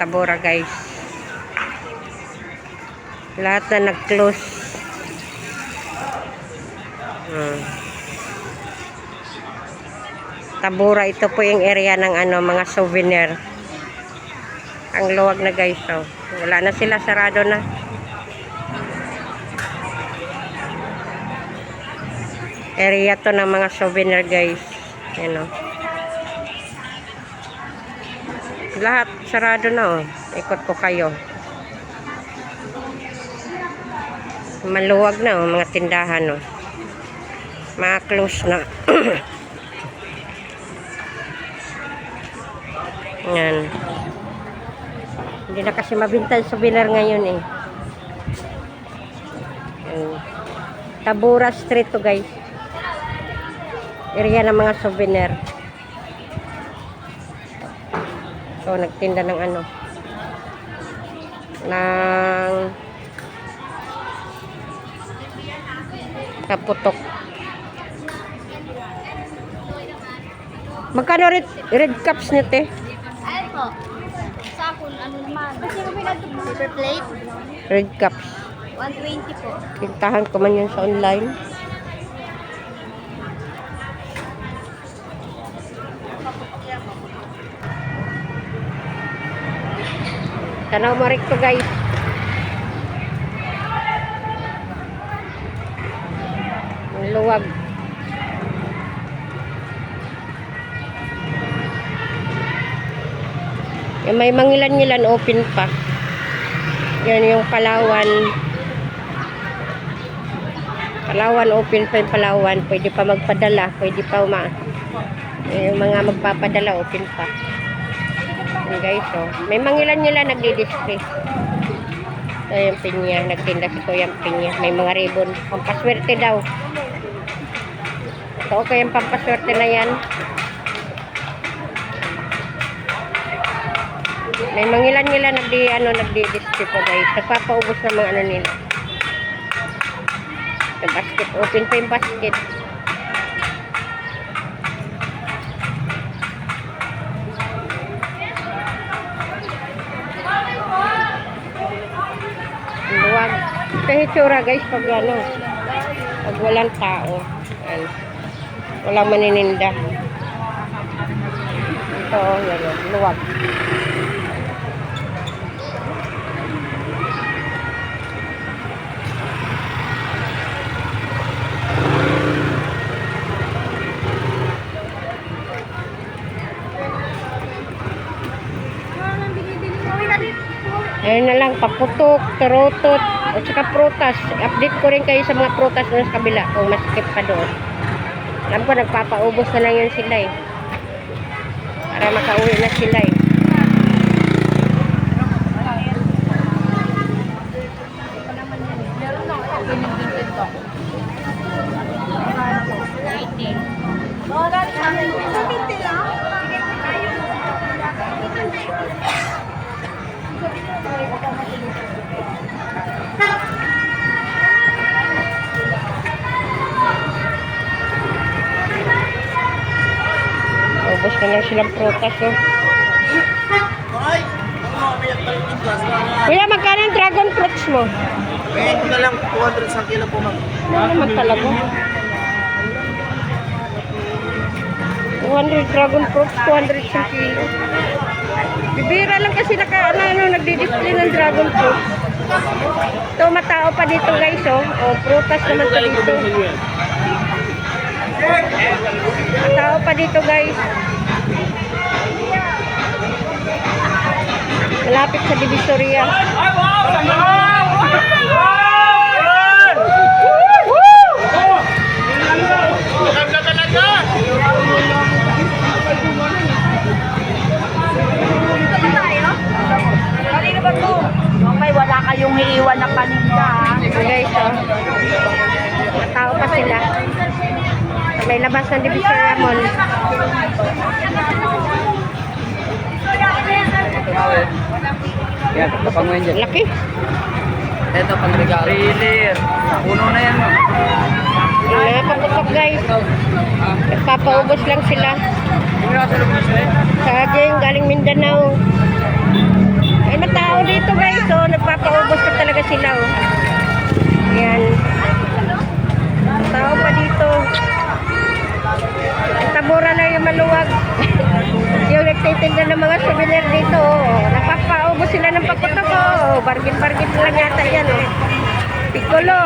Tabora guys. Lahat na nag-close. Tabora, ito po yung area ng mga souvenir. Ang luwag na guys. Oh. Wala na sila, sarado na. Area to ng mga souvenir guys. Ayan, oh. Lahat sarado na, oh. Ikot ko kayo. Maluwag na, oh, mga tindahan, oh. Mga close na. Yan. Hindi na kasi mabinta yung souvenir ngayon, eh. Yan. Tabora Street to guys. Area ng mga souvenir. So, nagtinda ng ng kaputok. Magkano red cups nyo, te? Ayun po. Sakon, naman. Paper plate? Red cups. 120 po. Pintahan ko man yun sa online. Tanaw mo rin to guys. Ang luwag. Yung may mangilan-ngilan open pa. Yan yung Palawan. Palawan open pa yung Palawan. Pwede pa magpadala. Pwede pa yung mga magpapadala open pa. Guys, oh. May mangilan-ngilan nagdi-display. So, yung pinya, nagtinda si Kuyang Pinya. May mga ribbon. Pampaswerte daw. So, okay yung pampaswerte na yan. May mangilan-ngilan nagdi-display po guys. Nagpapaubos ng mga nila. Sa basket. Open pa yung basket. Luwag. Kahit tsura guys pag pag walang tao. Ayan. Walang manininda. Ito, yan, luwag. Ayun na lang, paputok, tarotot, at saka prutas. Update ko rin kayo sa mga prutas na sa kabila kung masikip pa doon. Alam ko, nagpapaubos na lang yun sila eh. Para makauwi na sila eh. Ubus na lang silang prutas, oh. Kuya, magkano yung dragon fruits mo? Ito na lang, 200 sa kilo po, ma'am. Ano naman talaga? 200 dragon fruits, 200 sa kilo. Bibira lang kasi nagdi-display ng dragon fruits. Ito, matao pa dito guys, oh. Oh, prutas naman pa dito. Matao pa dito guys. Malapit sa Divisoria. Wala kayong iiwan na paninda. Guys, oh. Matao pa sila. May labas ng Divisoria Mall. Yan, kapanguhin dyan. Laki. Ito, pang regalo. Rilir. Puno na yan, ma'am. Mga kaputok guys. Nagpapaubos lang sila. Saging galing Mindanao. dito guys, oh, nagpapaubos pa talaga sila, oh. Ayan. Tao pa dito. Ang tabura na yung maluwag. Yung nagtitinda ng mga souvenir dito, oh. Napapaubos sila ng paputok, oh. Bargain-bargain lang yata yan, oh. Piccolo.